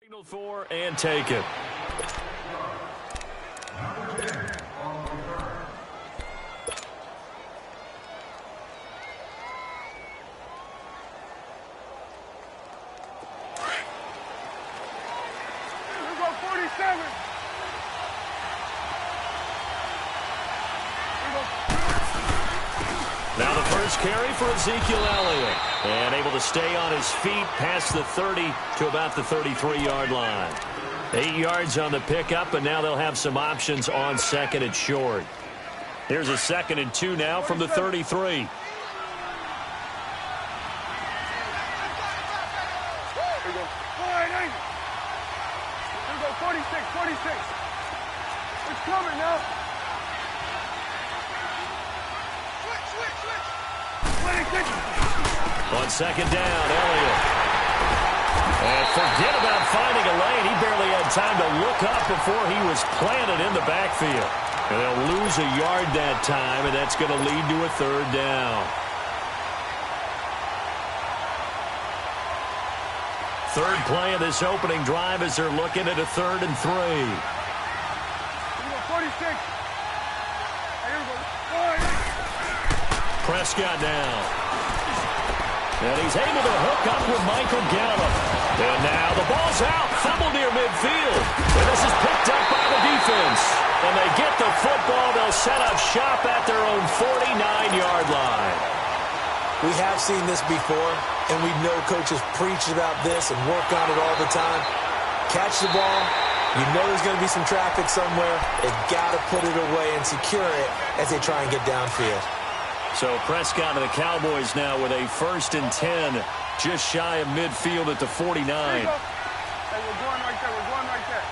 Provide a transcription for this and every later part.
Signal for and take it. Now the first carry for Ezekiel Elliott. And able to stay on his feet past the 30 to about the 33-yard line. 8 yards on the pickup, and now they'll have some options on second and short. Here's a 2nd and 2 now from the 33. It's coming now. On second down, Elliott. And forget about finding a lane. He barely had time to look up before he was planted in the backfield. And they'll lose a yard that time, and that's going to lead to a 3rd down. 3rd play of this opening drive as they're looking at a 3rd and 3. 46. Prescott down. And he's able to hook up with Michael Gallup. And now the ball's out. Fumble near midfield. And this is picked up by the defense. And they get the football. They'll set up shop at their own 49-yard line. We have seen this before, and we know coaches preach about this and work on it all the time. Catch the ball. You know there's going to be some traffic somewhere. They've got to put it away and secure it as they try and get downfield. So Prescott and the Cowboys now with a 1st and 10, just shy of midfield at the 49. Hey, we're going right there. We're going right there.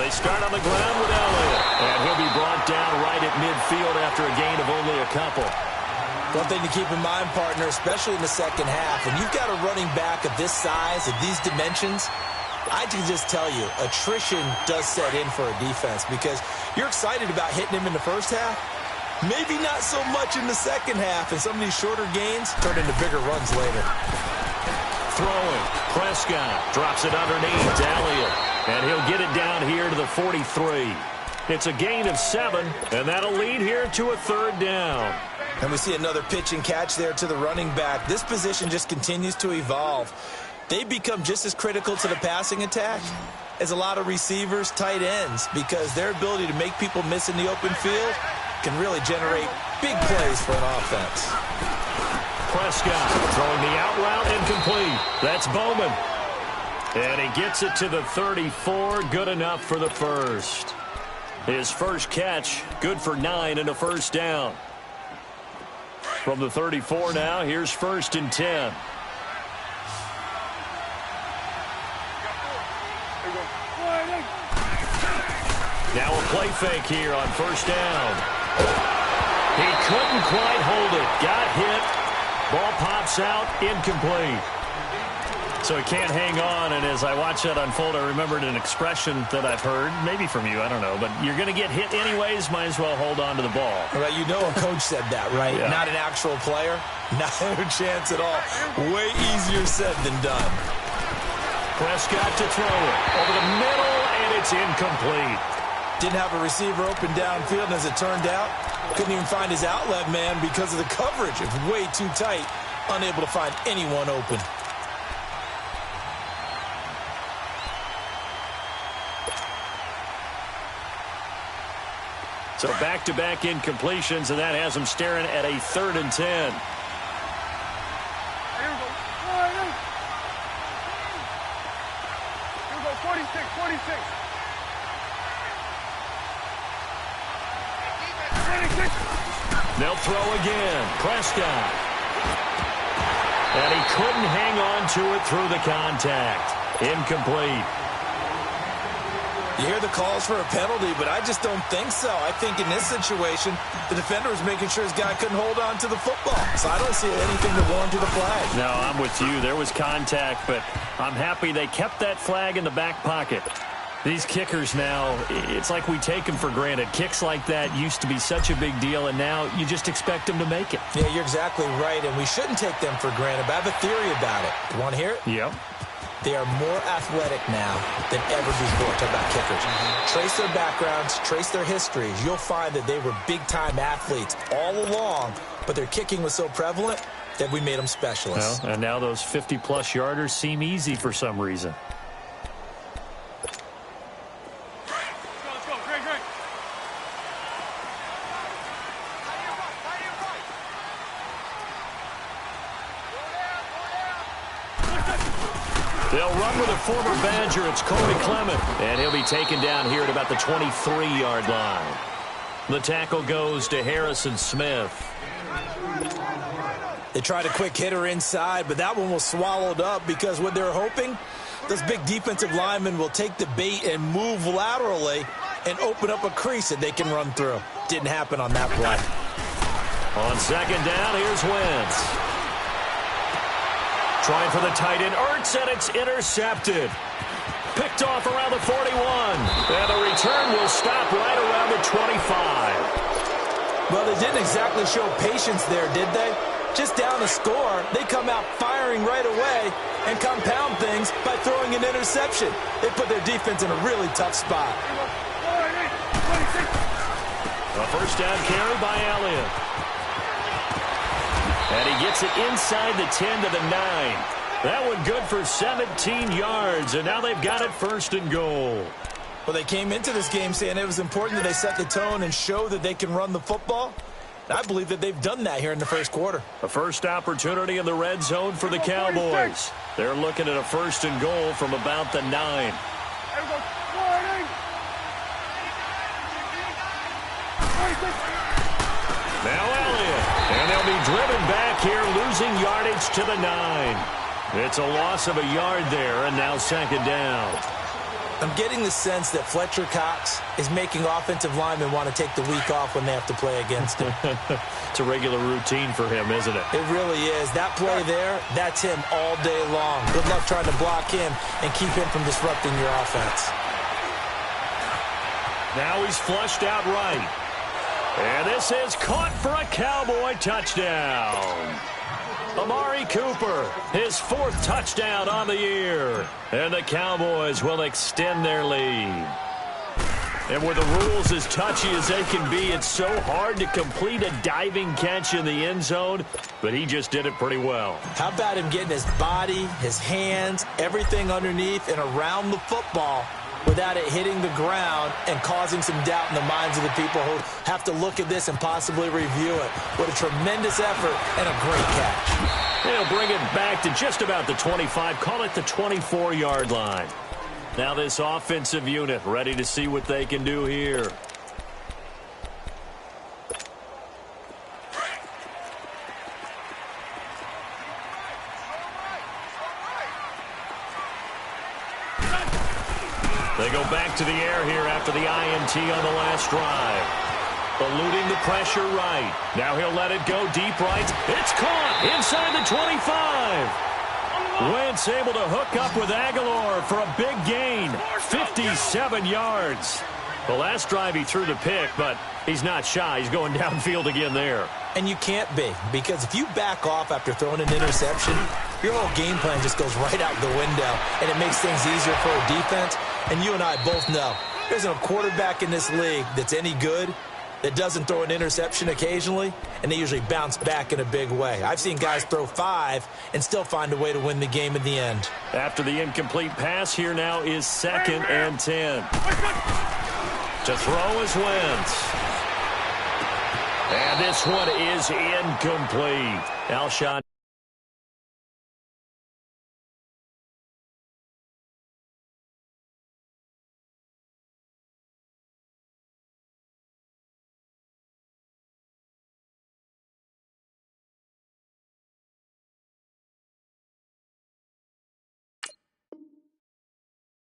They start on the ground with Elliott, and he'll be brought down right at midfield after a gain of only a couple. One thing to keep in mind, partner, especially in the second half, when you've got a running back of this size, of these dimensions, I can just tell you, attrition does set in for a defense because you're excited about hitting him in the first half. Maybe not so much in the second half, and some of these shorter gains turn into bigger runs later. Throwing. Prescott drops it underneath to Elliott, and he'll get it down here to the 43. It's a gain of 7, and that'll lead here to a 3rd down. And we see another pitch and catch there to the running back. This position just continues to evolve. They become just as critical to the passing attack as a lot of receivers, tight ends, because their ability to make people miss in the open field can really generate big plays for an offense. Prescott throwing the out route incomplete. That's Bowman. And he gets it to the 34, good enough for the first. His first catch, good for 9 and a 1st down. From the 34 now, here's 1st and 10. Now a play fake here on 1st down. He couldn't quite hold it. Got hit. Ball pops out, incomplete. So he can't hang on, and as I watch that unfold, I remembered an expression that I've heard, maybe from you, I don't know, but you're going to get hit anyways, might as well hold on to the ball. Right, you know a coach said that, right? Yeah. Not an actual player. Not a chance at all. Way easier said than done. Prescott to throw it. Over the middle, and it's incomplete. Didn't have a receiver open downfield, and as it turned out, couldn't even find his outlet man because of the coverage. It was way too tight, unable to find anyone open. So back-to-back incompletions, and that has them staring at a 3rd and 10. Here we go. 46, 46. 26. They'll throw again. Prescott. And he couldn't hang on to it through the contact. Incomplete. You hear the calls for a penalty, but I just don't think so. I think in this situation, the defender was making sure his guy couldn't hold on to the football. So I don't see anything to warrant a flag. No, I'm with you. There was contact, but I'm happy they kept that flag in the back pocket. These kickers now, it's like we take them for granted. Kicks like that used to be such a big deal, and now you just expect them to make it. Yeah, you're exactly right, and we shouldn't take them for granted, but I have a theory about it. You want to hear it? Yep. They are more athletic now than ever before. Talk about kickers. Trace their backgrounds, trace their histories. You'll find that they were big-time athletes all along, but their kicking was so prevalent that we made them specialists. Well, and now those 50-plus yarders seem easy for some reason. Let's go. Great, great. They'll run with a former Badger. It's Corey Clement. And he'll be taken down here at about the 23-yard line. The tackle goes to Harrison Smith. They tried a quick hitter inside, but that one was swallowed up because what they're hoping, those big defensive linemen will take the bait and move laterally and open up a crease that they can run through. Didn't happen on that play. On second down, here's Wentz. Trying for the tight end, Ertz, and it's intercepted. Picked off around the 41. And the return will stop right around the 25. Well, they didn't exactly show patience there, did they? Just down a score, they come out firing right away and compound things by throwing an interception. They put their defense in a really tough spot. A first down carry by Elliott. And he gets it inside the 10 to the 9. That one good for 17 yards, and now they've got it first and goal. Well, they came into this game saying it was important that they set the tone and show that they can run the football. I believe that they've done that here in the first quarter. A first opportunity in the red zone for the Cowboys. They're looking at a first and goal from about the 9. Now Elliott. And they'll be driven back here, losing yardage to the 9. It's a loss of a yard there, and now second down. I'm getting the sense that Fletcher Cox is making offensive linemen want to take the week off when they have to play against him. It's a regular routine for him, isn't it? It really is. That play there, that's him all day long. Good luck trying to block him and keep him from disrupting your offense. Now he's flushed out right. And this is caught for a Cowboy touchdown. Amari Cooper, his 4th touchdown on the year. And the Cowboys will extend their lead. And with the rules as touchy as they can be, it's so hard to complete a diving catch in the end zone, but he just did it pretty well. How about him getting his body, his hands, everything underneath and around the football without it hitting the ground and causing some doubt in the minds of the people who have to look at this and possibly review it. What a tremendous effort and a great catch. They'll bring it back to just about the 25, call it the 24-yard line. Now this offensive unit ready to see what they can do here. They go back to the air here after the INT on the last drive. Eluding the pressure right. Now he'll let it go deep right. It's caught inside the 25. Wentz able to hook up with Aguilar for a big gain. 57 yards. The last drive he threw the pick, but he's not shy. He's going downfield again there. And you can't be, because if you back off after throwing an interception, your whole game plan just goes right out the window, and it makes things easier for a defense. And you and I both know there's a quarterback in this league that's any good that doesn't throw an interception occasionally, and they usually bounce back in a big way. I've seen guys throw 5 and still find a way to win the game in the end. After the incomplete pass, here now is 2nd and 10. To throw is Wentz. And this one is incomplete. Alshon.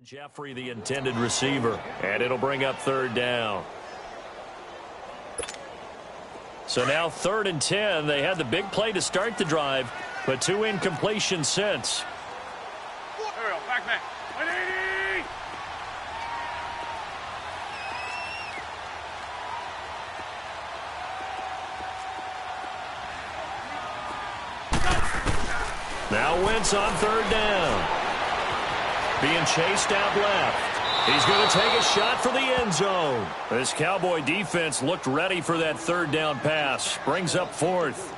Jeffrey, the intended receiver, and it'll bring up 3rd down. So now 3rd and 10. They had the big play to start the drive, but 2 incompletions since. There we go. Back. 180. Now Wentz on third down. Being chased out left. He's going to take a shot for the end zone. This Cowboy defense looked ready for that third down pass. Brings up fourth.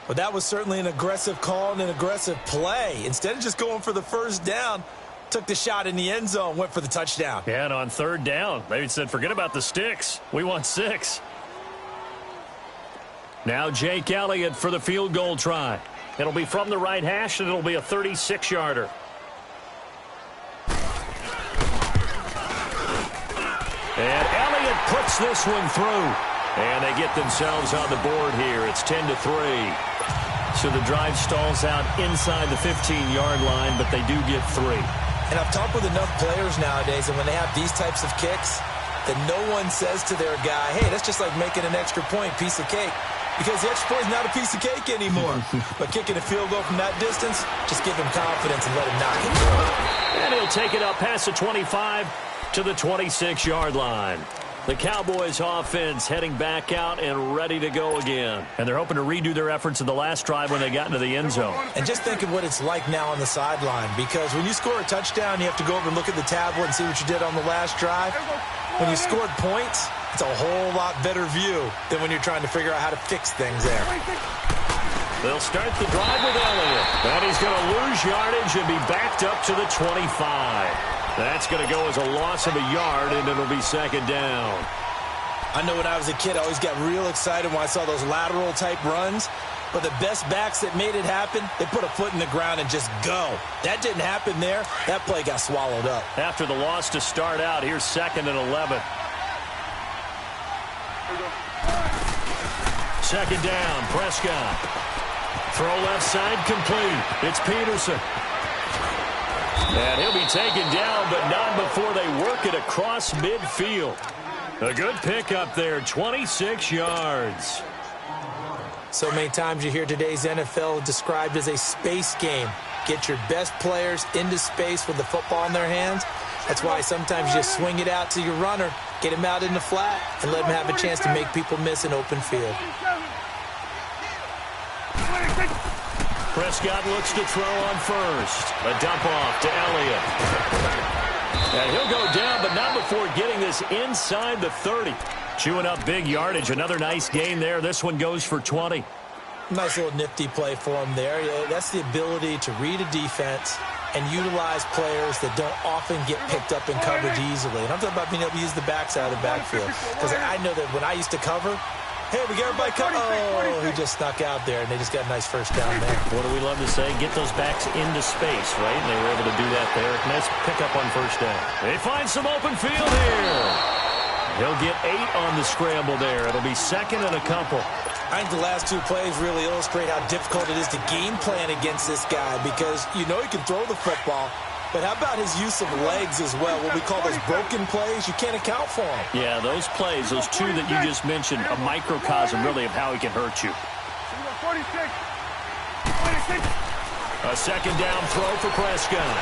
Well, that was certainly an aggressive call and an aggressive play. Instead of just going for the first down, took the shot in the end zone, went for the touchdown. Yeah, and on third down, they said, forget about the sticks. We want 6. Now Jake Elliott for the field goal try. It'll be from the right hash, and it'll be a 36-yarder. And Elliott puts this one through. And they get themselves on the board here. It's 10-3. So the drive stalls out inside the 15-yard line, but they do get 3. And I've talked with enough players nowadays, and when they have these types of kicks, that no one says to their guy, hey, that's just like making an extra point, piece of cake. Because the extra point is not a piece of cake anymore. But kicking a field goal from that distance, just give him confidence and let him knock it through. And he'll take it up past the 25 to the 26-yard line. The Cowboys offense heading back out and ready to go again. And they're hoping to redo their efforts in the last drive when they got into the end zone. And just think of what it's like now on the sideline, because when you score a touchdown, you have to go over and look at the tablet and see what you did on the last drive. When you scored points, it's a whole lot better view than when you're trying to figure out how to fix things there. They'll start the drive with Elliott. And he's going to lose yardage and be backed up to the 25. That's going to go as a loss of a yard, and it'll be second down. I know when I was a kid, I always got real excited when I saw those lateral-type runs. But the best backs that made it happen, they put a foot in the ground and just go. That didn't happen there. That play got swallowed up. After the loss to start out, here's 2nd and 11. Second down, Prescott. Throw left side complete. It's Peterson. And he'll be taken down, but not before they work it across midfield. A good pickup there, 26 yards. So many times you hear today's NFL described as a space game. Get your best players into space with the football in their hands. That's why sometimes you just swing it out to your runner, get him out in the flat, and let him have a chance to make people miss an open field. Prescott looks to throw on first. A dump off to Elliott. And he'll go down, but not before getting this inside the 30. Chewing up big yardage. Another nice gain there. This one goes for 20. Nice little nifty play for him there. Yeah, that's the ability to read a defense and utilize players that don't often get picked up in coverage easily. And I'm talking about being able to use the backside of the backfield. Because I know that when I used to cover, hey, we got everybody covered. Oh, he just snuck out there, and they just got a nice first down there. What do we love to say? Get those backs into space, right? And they were able to do that there. Nice pickup on first down. They find some open field here. He'll get 8 on the scramble there. It'll be 2nd and a couple. I think the last 2 plays really illustrate how difficult it is to game plan against this guy, because you know he can throw the football, but how about his use of legs as well? What we call those broken plays, you can't account for them. Yeah, those plays, those 2 that you just mentioned, a microcosm really of how he can hurt you. 46. A second down throw for Prescott.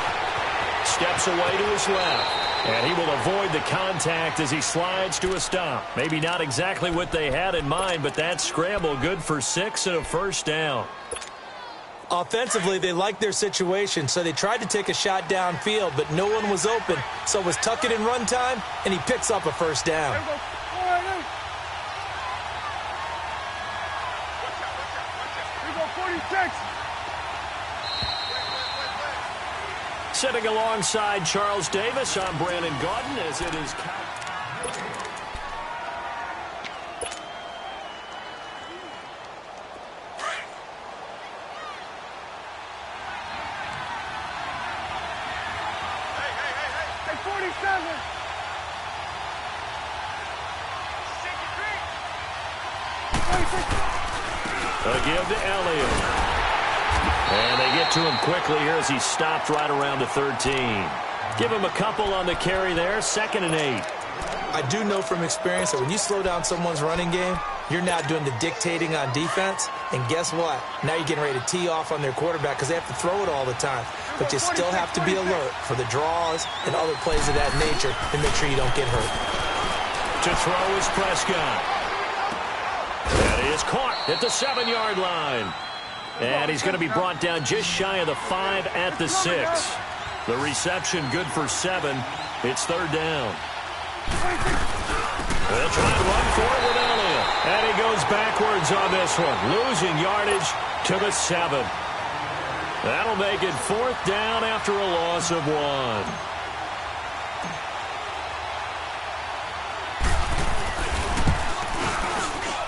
Steps away to his left. And he will avoid the contact as he slides to a stop. Maybe not exactly what they had in mind, but that scramble good for 6 and a first down. Offensively, they liked their situation, so they tried to take a shot downfield, but no one was open. So it was tuck it in run time, and he picks up a first down. Here we go, 46. Sitting alongside Charles Davis, I'm Brandon Gaudin as it is. Hey, 47. A give to Elliott. And they get to him quickly here as he stopped right around the 13. Give him a couple on the carry there, 2nd and 8. I do know from experience that when you slow down someone's running game, you're now doing the dictating on defense. And guess what? Now you're getting ready to tee off on their quarterback because they have to throw it all the time. But you still have to be alert for the draws and other plays of that nature and make sure you don't get hurt. To throw is Prescott. That is caught at the 7-yard line. And he's going to be brought down just shy of the 5 at the 6. The reception good for 7. It's third down. They'll try and run for it with Elliott. And he goes backwards on this one, losing yardage to the 7. That'll make it fourth down after a loss of 1.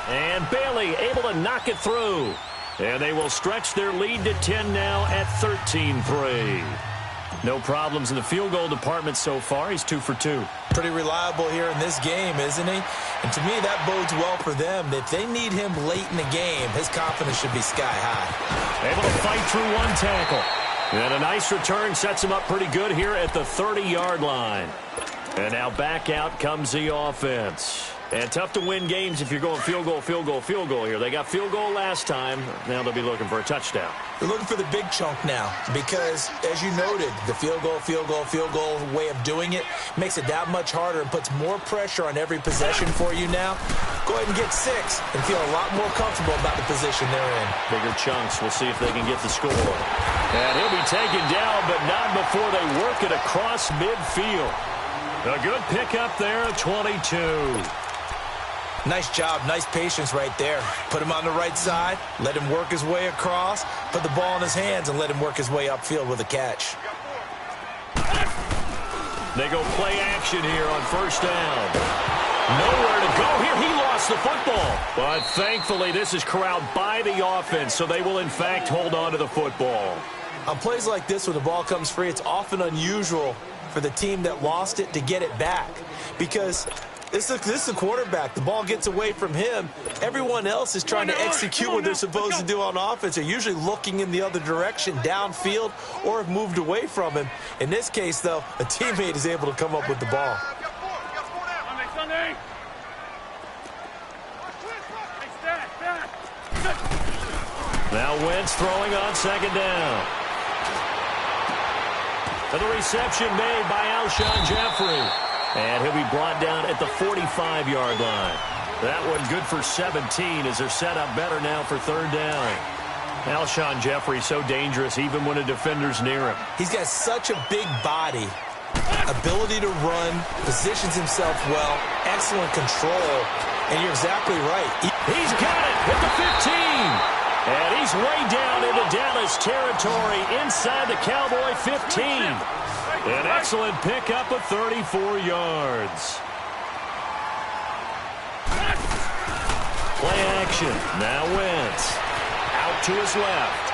And Bailey able to knock it through. And they will stretch their lead to 10 now at 13-3. No problems in the field goal department so far. He's 2 for 2. Pretty reliable here in this game, isn't he? And to me, that bodes well for them. If they need him late in the game, his confidence should be sky high. Able to fight through one tackle. And a nice return sets him up pretty good here at the 30-yard line. And now back out comes the offense. And tough to win games if you're going field goal, field goal, field goal here. They got field goal last time. Now they'll be looking for a touchdown. They're looking for the big chunk now because, as you noted, the field goal way of doing it makes it that much harder and puts more pressure on every possession for you now. Go ahead and get 6 and feel a lot more comfortable about the position they're in. Bigger chunks. We'll see if they can get the score. And he'll be taken down, but not before they work it across midfield. A good pickup there at 22. Nice job, nice patience right there. Put him on the right side, let him work his way across, put the ball in his hands, and let him work his way upfield with a catch. They go play action here on first down. Nowhere to go here. He lost the football. But thankfully, this is corralled by the offense, so they will, in fact, hold on to the football. On plays like this, when the ball comes free, it's often unusual for the team that lost it to get it back because this is the quarterback. The ball gets away from him. Everyone else is trying to execute what they're supposed to do on offense. They're usually looking in the other direction, downfield, or have moved away from him. In this case, though, a teammate is able to come up with the ball. Now Wentz throwing on second down. And the reception made by Alshon Jeffrey. And he'll be brought down at the 45-yard line. That one good for 17 as they're set up better now for third down. Alshon Jeffrey so dangerous even when a defender's near him. He's got such a big body, ability to run, positions himself well, excellent control, and you're exactly right. He's got it at the 15. And he's way down into Dallas territory inside the Cowboy 15. An excellent pickup of 34 yards. Play action. Now Wentz. Out to his left.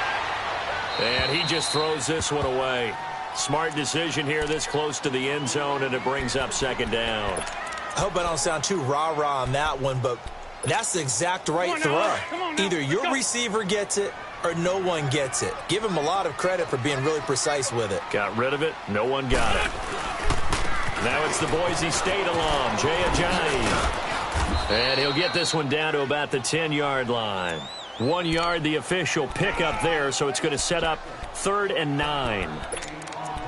And he just throws this one away. Smart decision here this close to the end zone, and it brings up second down. I hope I don't sound too rah-rah on that one, but that's the exact right throw. Either your receiver gets it or no one gets it. Give him a lot of credit for being really precise with it. Got rid of it. No one got it. Now it's the Boise State alum, Jay Ajayi. And he'll get this one down to about the 10-yard line. 1 yard, the official pickup there, so it's going to set up 3rd and 9.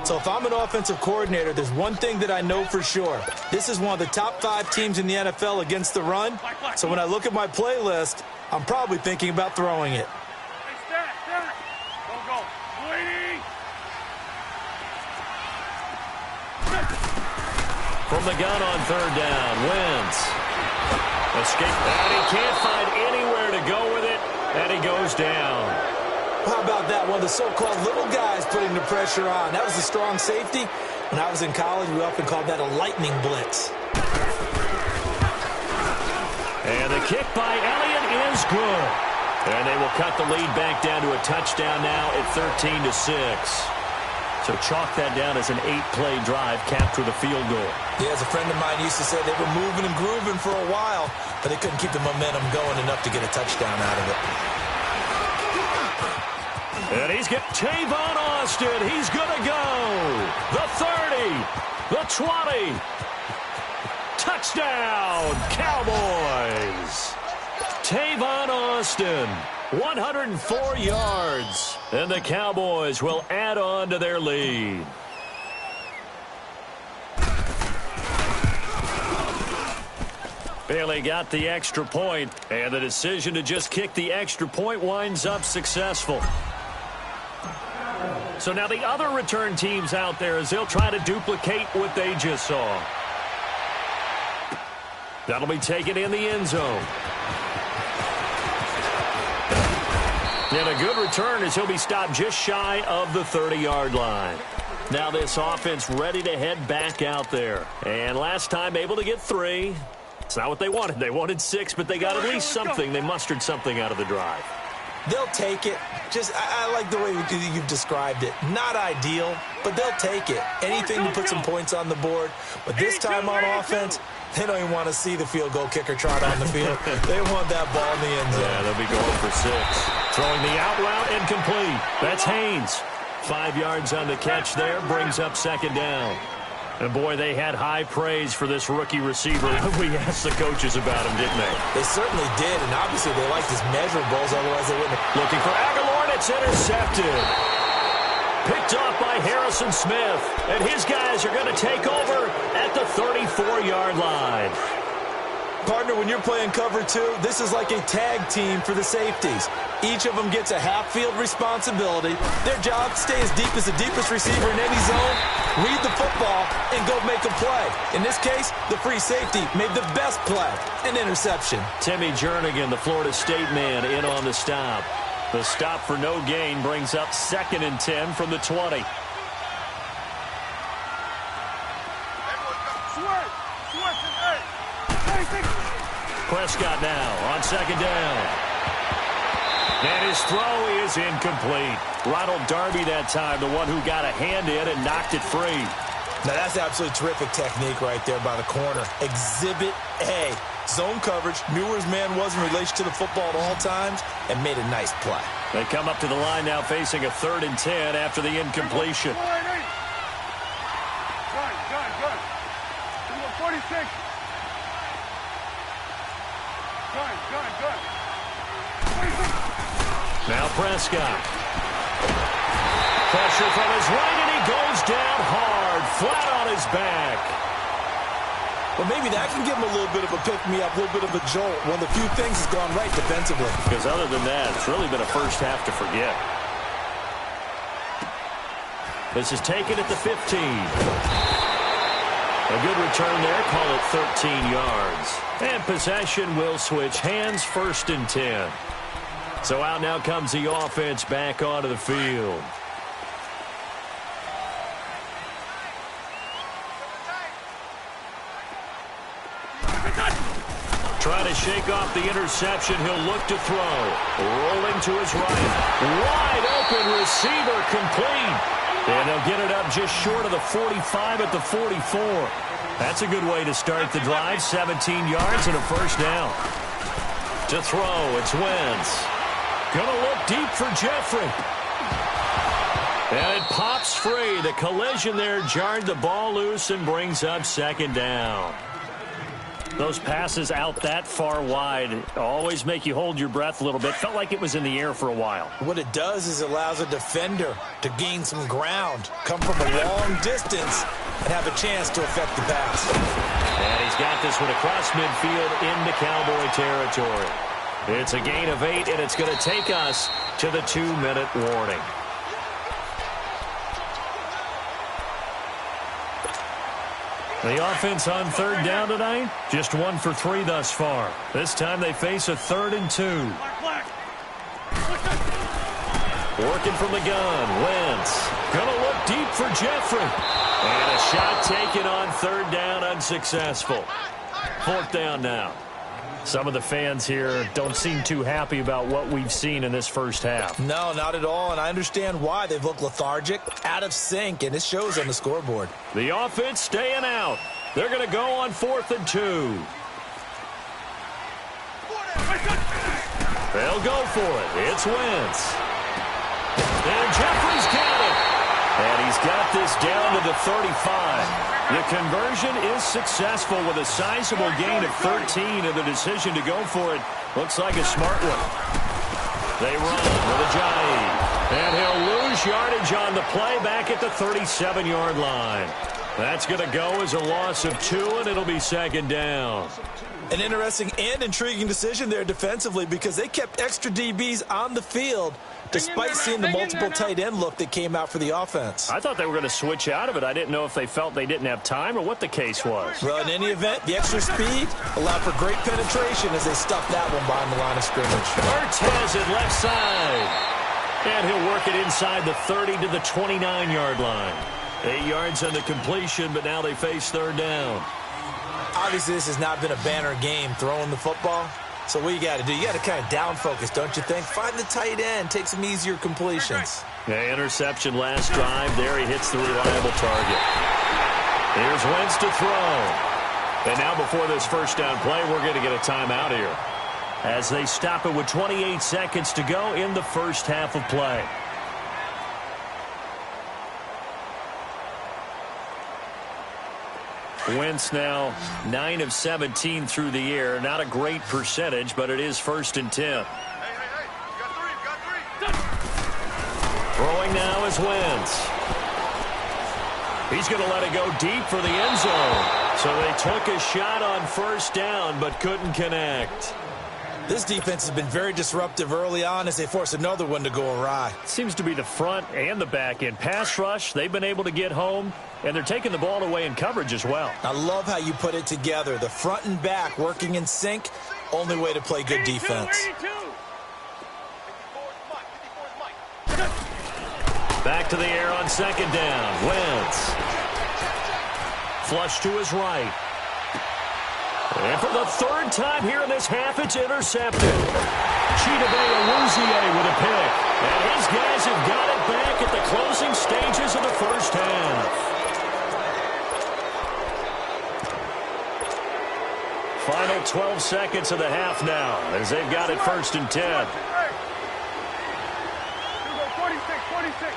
So if I'm an offensive coordinator, there's one thing that I know for sure. This is one of the top 5 teams in the NFL against the run. So when I look at my playlist, I'm probably thinking about throwing it. From the gun on 3rd down, Wentz. Escape, and he can't find anywhere to go with it, and he goes down. How about that? One of the so-called little guys putting the pressure on. That was a strong safety. When I was in college, we often called that a lightning blitz. And the kick by Elliott is good. And they will cut the lead back down to a touchdown now at 13-6. So chalk that down as an 8-play drive capped with a field goal. Yeah, as a friend of mine used to say, they were moving and grooving for a while, but they couldn't keep the momentum going enough to get a touchdown out of it. And he's got Tavon Austin. He's going to go. The 30. The 20. Touchdown, Cowboys. Tavon Austin, 104 yards. And the Cowboys will add on to their lead. Bailey got the extra point, and the decision to just kick the extra point winds up successful. So now the other return teams out there as they'll try to duplicate what they just saw. That'll be taken in the end zone. And a good return as he'll be stopped just shy of the 30-yard line. Now this offense ready to head back out there. And last time able to get 3. It's not what they wanted. They wanted 6, but they got at least something. They mustered something out of the drive. They'll take it. I like the way you've described it. Not ideal, but they'll take it. Anything to put some points on the board. But this time on offense, they don't even want to see the field goal kicker trot on the field. They want that ball in the end zone. Yeah, they'll be going for 6. Throwing the out route incomplete. That's Haynes. 5 yards on the catch there. Brings up second down. And, boy, they had high praise for this rookie receiver. We asked the coaches about him, didn't they? They certainly did, and obviously they liked his measurables, otherwise they wouldn't have. Looking for Aguilar, and it's intercepted. Picked off by Harrison Smith. And his guys are going to take over at the 34-yard line. Partner, when you're playing cover 2, this is like a tag team for the safeties. Each of them gets a half-field responsibility. Their job, stay as deep as the deepest receiver in any zone, read the football, and go make a play. In this case, the free safety made the best play, an interception. Timmy Jernigan, the Florida State man, in on the stop. The stop for no gain brings up 2nd and 10 from the 20. Prescott now on 2nd down. And his throw is incomplete. Ronald Darby that time, the one who got a hand in and knocked it free. Now that's absolutely terrific technique right there by the corner. Exhibit A. Zone coverage, knew where his man was in relation to the football at all times, and made a nice play. They come up to the line now facing a 3rd and 10 after the incompletion. Good. 46. Good. Now Prescott. Pressure from his right, and he goes down hard, flat on his back. Well, maybe that can give him a little bit of a pick-me-up, a little bit of a jolt. One of the few things has gone right defensively. Because other than that, it's really been a first half to forget. This is taken at the 15. A good return there, call it 13 yards. And possession will switch hands, 1st and 10. So out now comes the offense back onto the field. Trying to shake off the interception. He'll look to throw. Rolling to his right. Wide open receiver, complete. And they'll get it up just short of the 45 at the 44. That's a good way to start the drive. 17 yards and a 1st down. To throw, it's Wentz. Going to look deep for Jeffrey. And it pops free. The collision there jarred the ball loose and brings up 2nd down. Those passes out that far wide always make you hold your breath a little bit. Felt like it was in the air for a while. What it does is it allows a defender to gain some ground, come from a long distance, and have a chance to affect the pass. And he's got this one across midfield into Cowboy territory. It's a gain of 8, and it's going to take us to the 2-minute warning. The offense on 3rd down tonight, just 1 for 3 thus far. This time they face a 3rd and 2. Working from the gun, Wentz. Gonna look deep for Jeffrey. And a shot taken on 3rd down, unsuccessful. 4th down now. Some of the fans here don't seem too happy about what we've seen in this first half. No, not at all, and I understand why. They've looked lethargic, out of sync, and it shows on the scoreboard. The offense staying out. They're going to go on 4th and 2. They'll go for it. It's Wentz. And Jeffrey's got it. And he's got this down to the 35. The conversion is successful with a sizable gain of 13, and the decision to go for it looks like a smart one. They run with Ajayi, and he'll lose lose yardage on the play back at the 37-yard line. That's going to go as a loss of 2, and it'll be second down. An interesting and intriguing decision there defensively because they kept extra DBs on the field despite seeing the multiple tight end look that came out for the offense. I thought they were going to switch out of it. I didn't know if they felt they didn't have time or what the case was. Well, in any event, the extra speed allowed for great penetration as they stuffed that one behind the line of scrimmage. Hurts has it left side. And he'll work it inside the 30 to the 29-yard line. 8 yards on the completion, but now they face third down. Obviously, this has not been a banner game throwing the football. So what you got to do, you got to kind of down focus, don't you think? Find the tight end, take some easier completions. Yeah, interception last drive. There he hits the reliable target. Here's Wentz to throw. And now before this first down play, we're going to get a timeout here as they stop it with 28 seconds to go in the first half of play. Wentz now 9 of 17 through the air. Not a great percentage, but it is 1st and 10. Hey, you got three. Throwing now is Wentz. He's going to let it go deep for the end zone. So they took a shot on first down, but couldn't connect. This defense has been very disruptive early on as they force another one to go awry. Seems to be the front and the back end. Pass rush, they've been able to get home, and they're taking the ball away in coverage as well. I love how you put it together. The front and back working in sync, only way to play good defense. 82. Back to the air on second down. Wentz. Flush to his right. And for the third time here in this half, it's intercepted. Chidobe Awuzie with a pick. And his guys have got it back at the closing stages of the first half. Final 12 seconds of the half now as they've got it 1st and 10. Here we go, 46.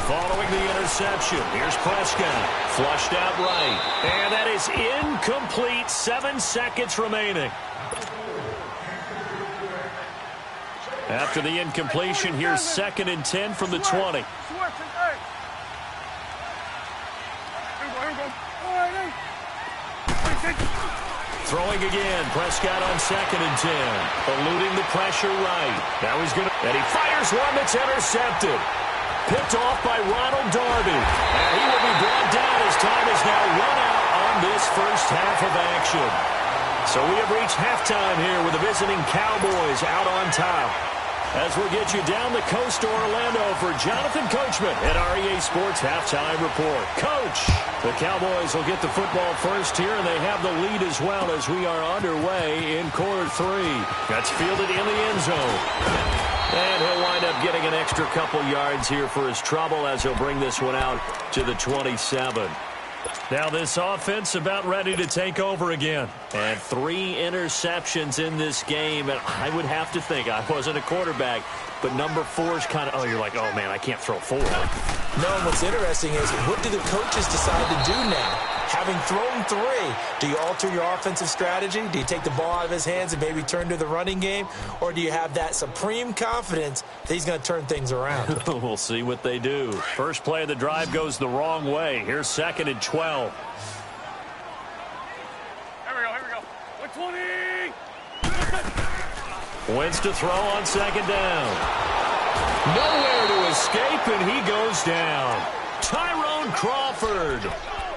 Following the interception, here's Prescott. Flushed out right. And that is incomplete. 7 seconds remaining. After the incompletion, here's 2nd and 10 from the 20. Throwing again. Prescott on 2nd and 10. Eluding the pressure right. Now he's going to... And he fires one that's intercepted. Picked off by Ronald Darby. And he will be brought down as time is now run out on this first half of action. So we have reached halftime here with the visiting Cowboys out on top. As we'll get you down the coast to Orlando for Jonathan Coachman at REA Sports Halftime Report. Coach, the Cowboys will get the football first here, and they have the lead as well as we are underway in quarter 3. That's fielded in the end zone. And he'll wind up getting an extra couple yards here for his trouble as he'll bring this one out to the 27. Now this offense about ready to take over again. And 3 interceptions in this game. And I would have to think, I wasn't a quarterback, but number 4 is kind of, oh, you're like, oh, man, I can't throw 4. No, and what's interesting is what do the coaches decide to do now? Having thrown 3, do you alter your offensive strategy? Do you take the ball out of his hands and maybe turn to the running game? Or do you have that supreme confidence that he's going to turn things around? We'll see what they do. First play of the drive goes the wrong way. Here's 2nd and 12. Here we go. 120. Wentz to throw on 2nd down. Nowhere to escape, and he goes down. Tyrone Crawford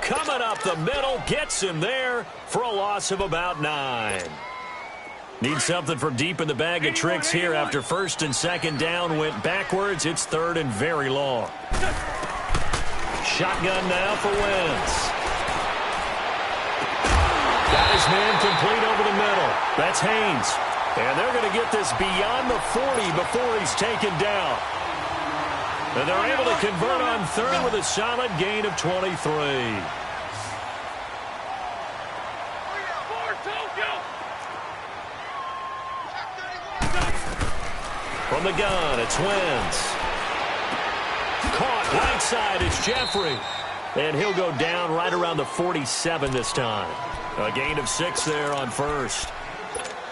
coming up the middle, gets him there for a loss of about 9. Need something from deep in the bag of tricks here after 1st and 2nd down went backwards. It's 3rd and very long. Shotgun now for Wentz. Got his man complete over the middle. That's Haynes. And they're going to get this beyond the 40 before he's taken down. And they're able to convert on 3rd with a solid gain of 23. From the gun, it's Wentz. Caught right side, it's Jeffrey. And he'll go down right around the 47 this time. A gain of 6 there on 1st.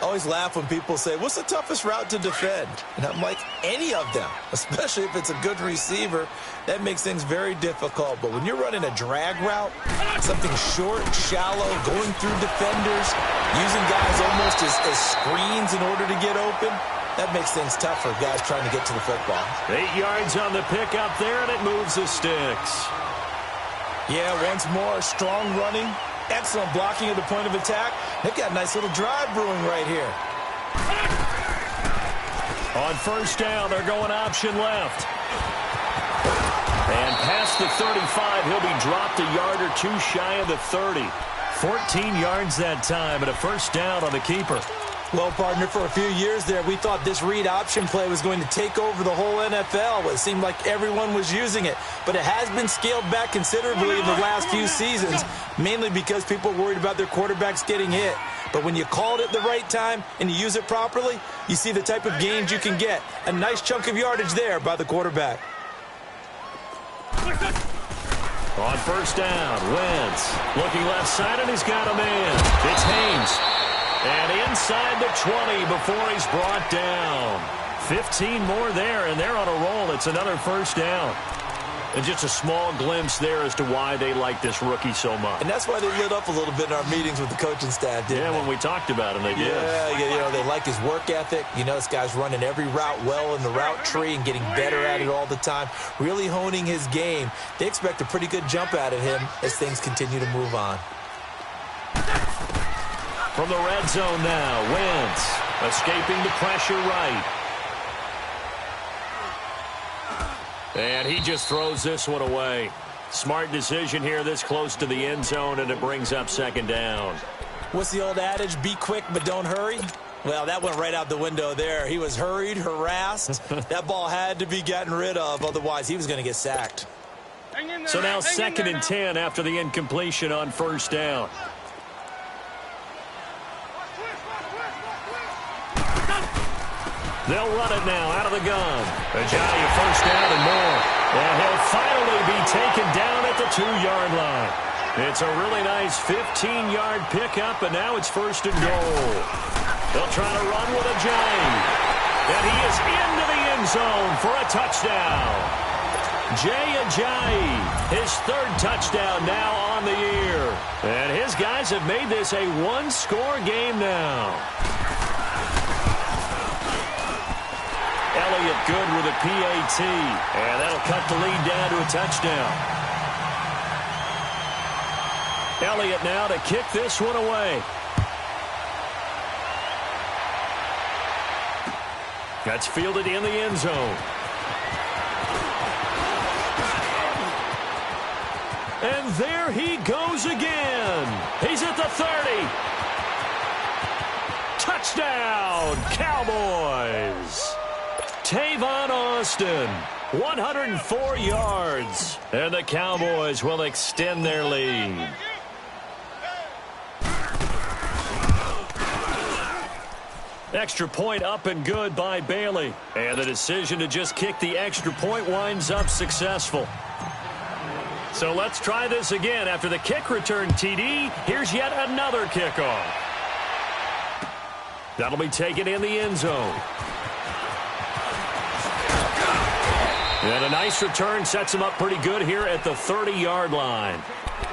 always laugh when people say, what's the toughest route to defend? And I'm like, any of them, especially if it's a good receiver. That makes things very difficult. But when you're running a drag route, something short, shallow, going through defenders, using guys almost as screens in order to get open, that makes things tough for guys trying to get to the football. 8 yards on the pickup there, and it moves the sticks. Yeah, once more, strong running, excellent blocking at the point of attack. They've got a nice little drive brewing right here. On first down, they're going option left. And past the 35, he'll be dropped a yard or two shy of the 30. 14 yards that time, and a first down on the keeper. Well, partner, for a few years there, we thought this read option play was going to take over the whole NFL. It seemed like everyone was using it. But it has been scaled back considerably in the last few seasons, mainly because people are worried about their quarterbacks getting hit. But when you call it at the right time and you use it properly, you see the type of gains you can get. A nice chunk of yardage there by the quarterback. On first down, Wentz looking left side, and he's got a man. It's Haynes. And inside the 20 before he's brought down. 15 more there, and they're on a roll. It's another first down. And just a small glimpse there as to why they like this rookie so much. And that's why they lit up a little bit in our meetings with the coaching staff, didn't they? When we talked about him, they did. Yeah, they like his work ethic. This guy's running every route well in the route tree and getting better at it all the time, really honing his game. They expect a pretty good jump out of him as things continue to move on. From the red zone now, Wentz escaping the pressure right. And he just throws this one away. Smart decision here this close to the end zone, and it brings up second down. What's the old adage? Be quick, but don't hurry. Well, that went right out the window there. He was hurried, harassed. That ball had to be gotten rid of, otherwise he was going to get sacked. So now second and 10 after the incompletion on first down. They'll run it now out of the gun. Ajayi first down and more. And he'll finally be taken down at the 2-yard line. It's a really nice 15-yard pickup, and now it's first and goal. They'll try to run with Ajayi. And he is into the end zone for a touchdown. Jay Ajayi, his third touchdown now on the year. And his guys have made this a one-score game now. Elliott good with a PAT, and that'll cut the lead down to a touchdown. Elliott now to kick this one away. That's fielded in the end zone. And there he goes again. He's at the 30. Touchdown, Cowboys. Tavon Austin, 104 yards. And the Cowboys will extend their lead. Extra point up and good by Bailey. And the decision to just kick the extra point winds up successful. So let's try this again. After the kick return TD, here's yet another kickoff. That'll be taken in the end zone. And a nice return sets him up pretty good here at the 30-yard line.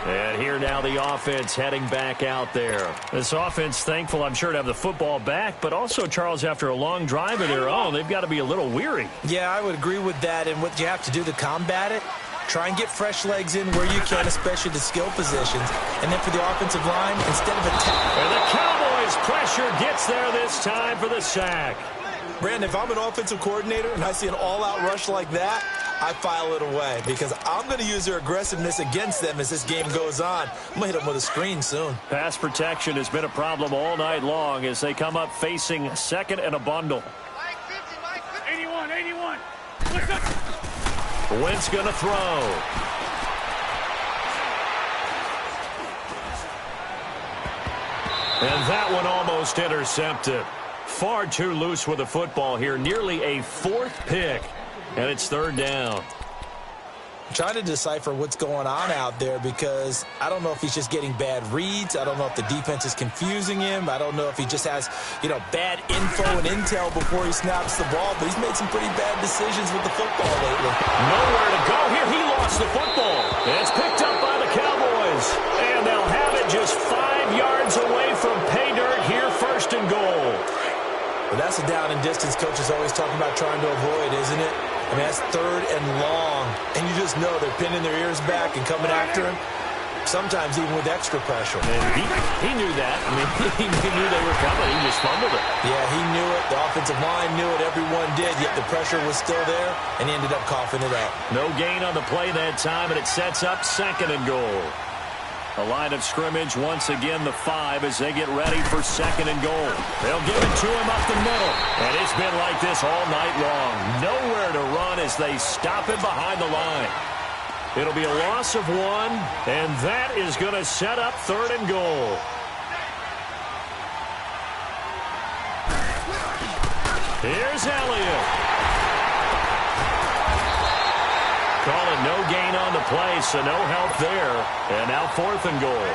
And here now the offense heading back out there. This offense thankful, I'm sure, to have the football back, but also, Charles, after a long drive of their own, they've got to be a little weary. Yeah, I would agree with that. And what you have to do to combat it, try and get fresh legs in where you can, especially the skill positions. And then for the offensive line, instead of attack. And the Cowboys pressure gets there this time for the sack. Brandon, if I'm an offensive coordinator and I see an all-out rush like that, I file it away because I'm going to use their aggressiveness against them as this game goes on. I'm going to hit them with a screen soon. Pass protection has been a problem all night long as they come up facing second and a bundle. 81, 81. Wentz going to throw. And that one almost intercepted. Far too loose with the football here. Nearly a fourth pick. And it's third down. Trying to decipher what's going on out there because I don't know if he's just getting bad reads. I don't know if the defense is confusing him. I don't know if he just has, bad info and intel before he snaps the ball. But he's made some pretty bad decisions with the football lately. Nowhere to go here. He lost the football. It's picked up by the Cowboys. And they'll have it just 5 yards away from pay dirt here, 1st and goal. Well, that's a down and distance coach is always talking about trying to avoid, isn't it? I mean, that's 3rd and long, and you just know they're pinning their ears back and coming after him, sometimes even with extra pressure. And he knew that. I mean, he knew they were coming. He just fumbled it. Yeah, he knew it. The offensive line knew it. Everyone did, yet the pressure was still there, and he ended up coughing it up. No gain on the play that time, and it sets up 2nd and goal. A line of scrimmage, once again, the 5 as they get ready for 2nd and goal. They'll give it to him up the middle. And it's been like this all night long. Nowhere to run as they stop him behind the line. It'll be a loss of 1, and that is going to set up 3rd and goal. Here's Elliott. Call it no gain on the play, so no help there. And now 4th and goal.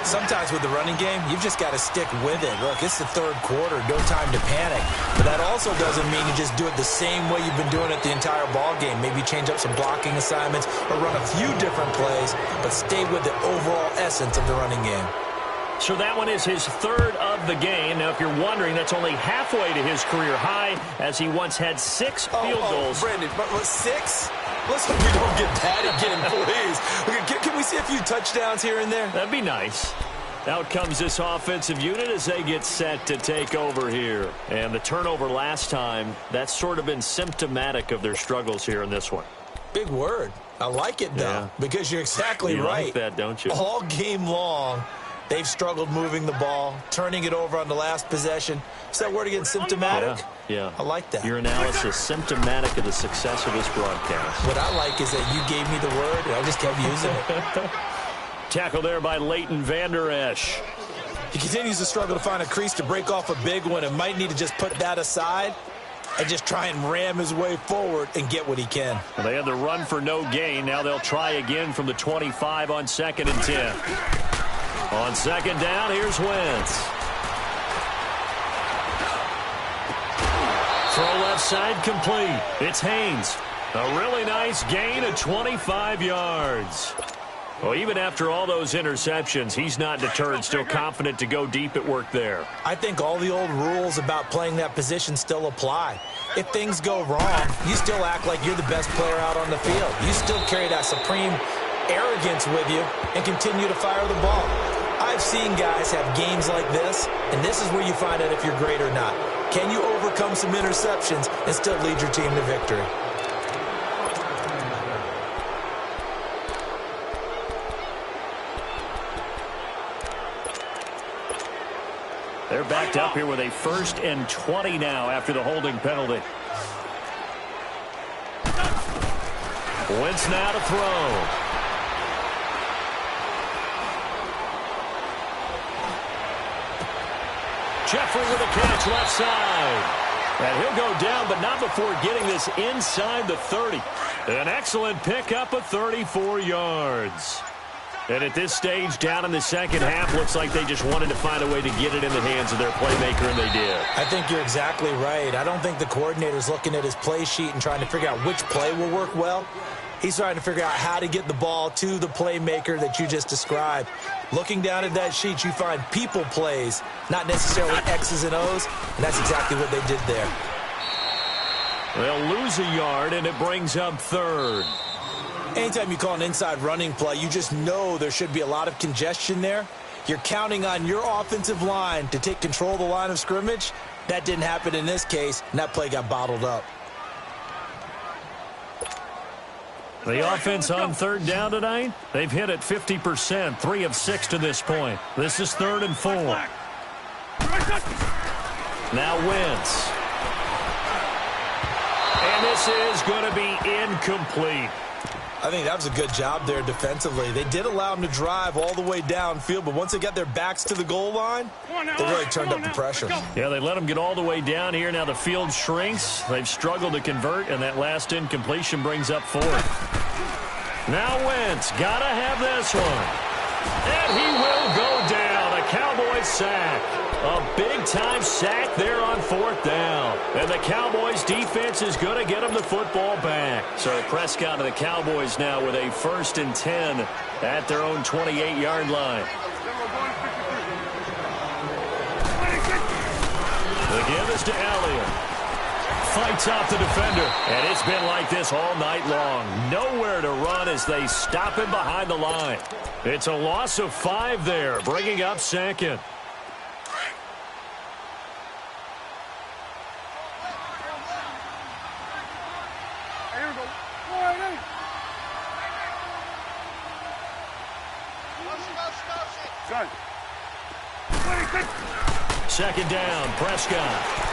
Sometimes with the running game, you've just got to stick with it. Look, it's the 3rd quarter, no time to panic. But that also doesn't mean you just do it the same way you've been doing it the entire ball game. Maybe change up some blocking assignments or run a few different plays, but stay with the overall essence of the running game. So that one is his 3rd of the game. Now, if you're wondering, that's only halfway to his career high, as he once had 6 field goals. Brandon, but 6? Let's hope we don't get that again, please. Can we see a few touchdowns here and there? That'd be nice. Out comes this offensive unit as they get set to take over here. And the turnover last time, that's sort of been symptomatic of their struggles here in this one. Big word. I like it, though, because you're exactly right. You like that, don't you? All game long, they've struggled moving the ball, turning it over on the last possession. Is that word again, symptomatic? Yeah. I like that. Your analysis, symptomatic of the success of this broadcast. What I like is that you gave me the word, and I just kept using it. Tackle there by Leighton Vander Esch. He continues to struggle to find a crease to break off a big one and might need to just put that aside and just try and ram his way forward and get what he can. Well, they had the run for no gain. Now they'll try again from the 25 on 2nd and 10. On 2nd down, here's Wentz. Throw left side complete. It's Haynes. A really nice gain of 25 yards. Well, even after all those interceptions, he's not deterred, still confident to go deep at work there. I think all the old rules about playing that position still apply. If things go wrong, you still act like you're the best player out on the field. You still carry that supreme arrogance with you and continue to fire the ball. I've seen guys have games like this, and this is where you find out if you're great or not. Can you overcome some interceptions and still lead your team to victory? They're backed up here with a 1st and 20 now after the holding penalty. Wentz now to throw. Jeffrey with a catch left side. And he'll go down, but not before getting this inside the 30. An excellent pickup of 34 yards. And at this stage, down in the 2nd half, looks like they just wanted to find a way to get it in the hands of their playmaker, and they did. I think you're exactly right. I don't think the coordinator's looking at his play sheet and trying to figure out which play will work well. He's trying to figure out how to get the ball to the playmaker that you just described. Looking down at that sheet, you find people plays, not necessarily X's and O's, and that's exactly what they did there. They'll lose a yard, and it brings up 3rd. Anytime you call an inside running play, you just know there should be a lot of congestion there. You're counting on your offensive line to take control of the line of scrimmage. That didn't happen in this case, and that play got bottled up. The offense on 3rd down tonight, they've hit it 50%, 3 of 6 to this point. This is 3rd and 4. Now Wentz. And this is going to be incomplete. I think that was a good job there defensively. They did allow them to drive all the way downfield, but once they got their backs to the goal line, they really turned up the pressure. Yeah, they let them get all the way down here. Now the field shrinks. They've struggled to convert, and that last incompletion brings up fourth. Now Wentz, gotta have this one. And he will go down. A Cowboys sack. A big-time sack there on fourth down. And the Cowboys defense is going to get them the football back. So Prescott and the Cowboys now with a 1st and 10 at their own 28-yard line. The give is to Elliott. Fights off the defender. And it's been like this all night long. Nowhere to run as they stop him behind the line. It's a loss of 5 there, bringing up 2nd. Second down, Prescott.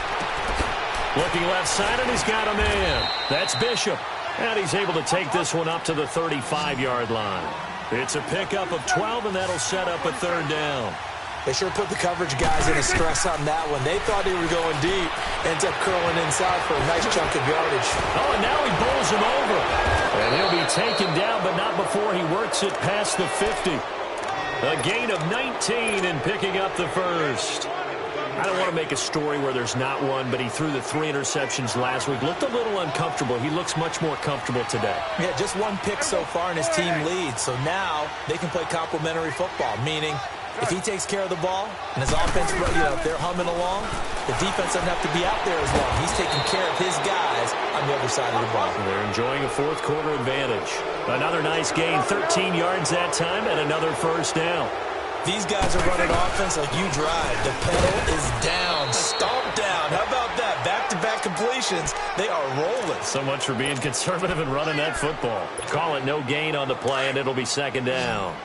Looking left side, and he's got a man. That's Bishop. And he's able to take this one up to the 35-yard line. It's a pickup of 12, and that'll set up a 3rd down. They sure put the coverage guys in a stress on that one. They thought they were going deep. Ends up curling inside for a nice chunk of yardage. Oh, and now he bowls him over. And he'll be taken down, but not before he works it past the 50. A gain of 19 and picking up the 1st. I don't want to make a story where there's not one, but he threw the 3 interceptions last week. Looked a little uncomfortable. He looks much more comfortable today. Yeah, just 1 pick so far, and his team leads. So now they can play complementary football, meaning if he takes care of the ball and his offense, if they're humming along, the defense doesn't have to be out there as long. He's taking care of his guys on the other side of the ball. So they're enjoying a 4th quarter advantage. Another nice gain, 13 yards that time, and another 1st down. These guys are running offense like you drive. The pedal is down, stomped down. How about that? Back-to-back completions. They are rolling. So much for being conservative and running that football. Call it no gain on the play, and it'll be 2nd down.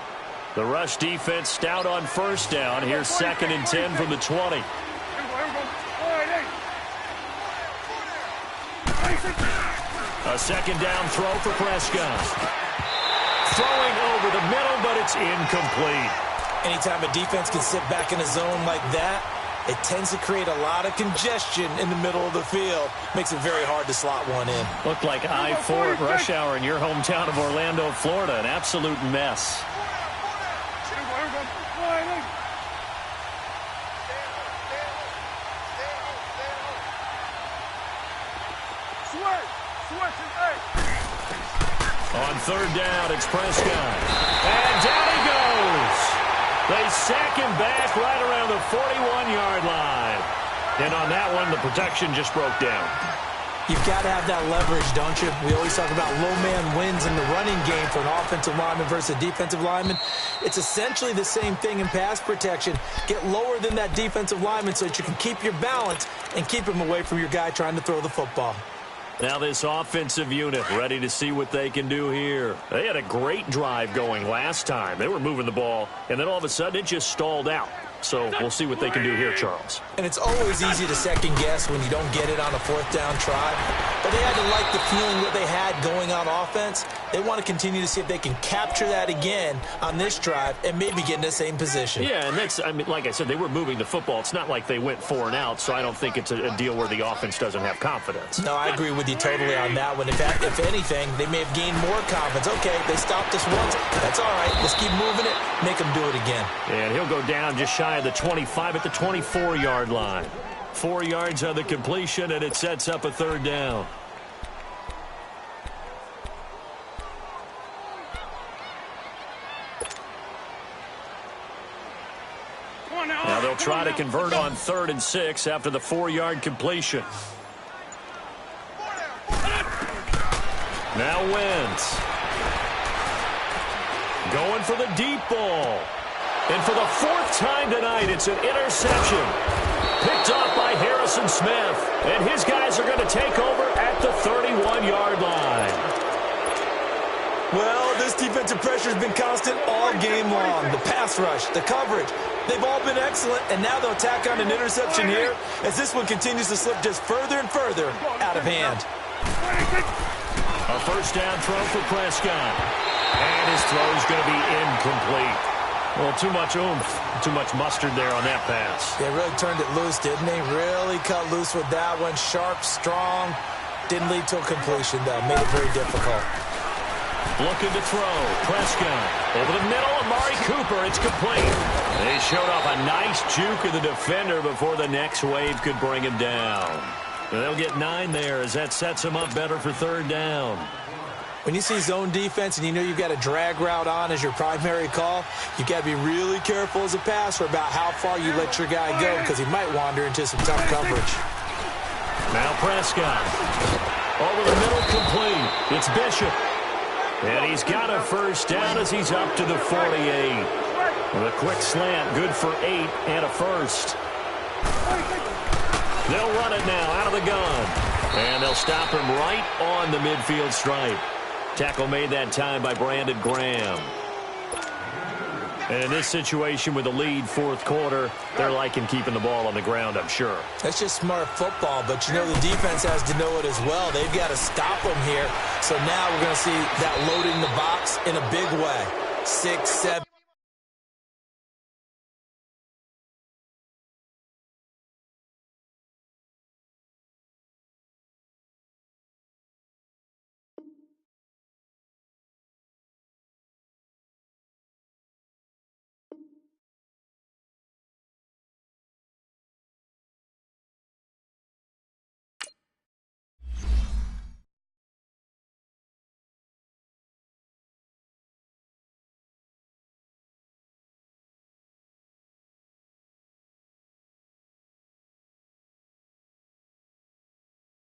The rush defense stout on 1st down. Here's 2nd and 10 from the 20. A 2nd down throw for Prescott. Throwing over the middle, but it's incomplete. Anytime a defense can sit back in a zone like that, it tends to create a lot of congestion in the middle of the field. Makes it very hard to slot one in. Looked like I-4 at rush hour in your hometown of Orlando, Florida. An absolute mess. On 3rd down, it's Prescott. And down he goes. They sack him back right around the 41-yard line. And on that one, the protection just broke down. You've got to have that leverage, don't you? We always talk about low man wins in the running game for an offensive lineman versus a defensive lineman. It's essentially the same thing in pass protection. Get lower than that defensive lineman so that you can keep your balance and keep him away from your guy trying to throw the football. Now this offensive unit ready to see what they can do here. They had a great drive going last time. They were moving the ball, and then all of a sudden it just stalled out. So we'll see what they can do here, Charles. And it's always easy to second guess when you don't get it on a 4th down try. But they had to like the feeling that they had going on offense. They want to continue to see if they can capture that again on this drive and maybe get in the same position. Yeah, and that's, I mean, like I said, they were moving the football. It's not like they went 4 and out, so I don't think it's a deal where the offense doesn't have confidence. No, I agree with you totally on that one. In fact, if anything, they may have gained more confidence. Okay, they stopped us once. That's all right. Let's keep moving it. Make them do it again. And he'll go down just shy of the 25 at the 24-yard line. 4 yards on the completion, and it sets up a 3rd down. Now they'll try to convert on 3rd and 6 after the 4-yard completion. Now Wentz. Going for the deep ball. And for the 4th time tonight, it's an interception. Picked off by Harrison Smith. And his guys are going to take over at the 31-yard line. Well, this defensive pressure has been constant all game long. The pass rush, the coverage, they've all been excellent. And now they'll tack on an interception here as this one continues to slip just further and further out of hand. A first down throw for Prescott. And his throw's going to be incomplete. Well, too much oomph, too much mustard there on that pass. They really turned it loose, didn't they? Really cut loose with that one. Sharp, strong. Didn't lead to a completion, though. Made it very difficult. Looking to throw. Prescott. Over the middle, Amari Cooper. It's complete. They showed off a nice juke of the defender before the next wave could bring him down. They'll get 9 there as that sets him up better for third down. When you see zone defense and you know you've got a drag route on as your primary call, you've got to be really careful as a passer about how far you let your guy go because he might wander into some tough coverage. Now Prescott. Over the middle, complete. It's Bishop. And he's got a first down as he's up to the 48. With a quick slant, good for 8 and a first. They'll run it now out of the gun. And they'll stop him right on the midfield stripe. Tackle made that time by Brandon Graham. And in this situation with the lead fourth quarter, they're liking keeping the ball on the ground, I'm sure. That's just smart football, but you know the defense has to know it as well. They've got to stop them here. So now we're going to see that loading the box in a big way. 6, 7.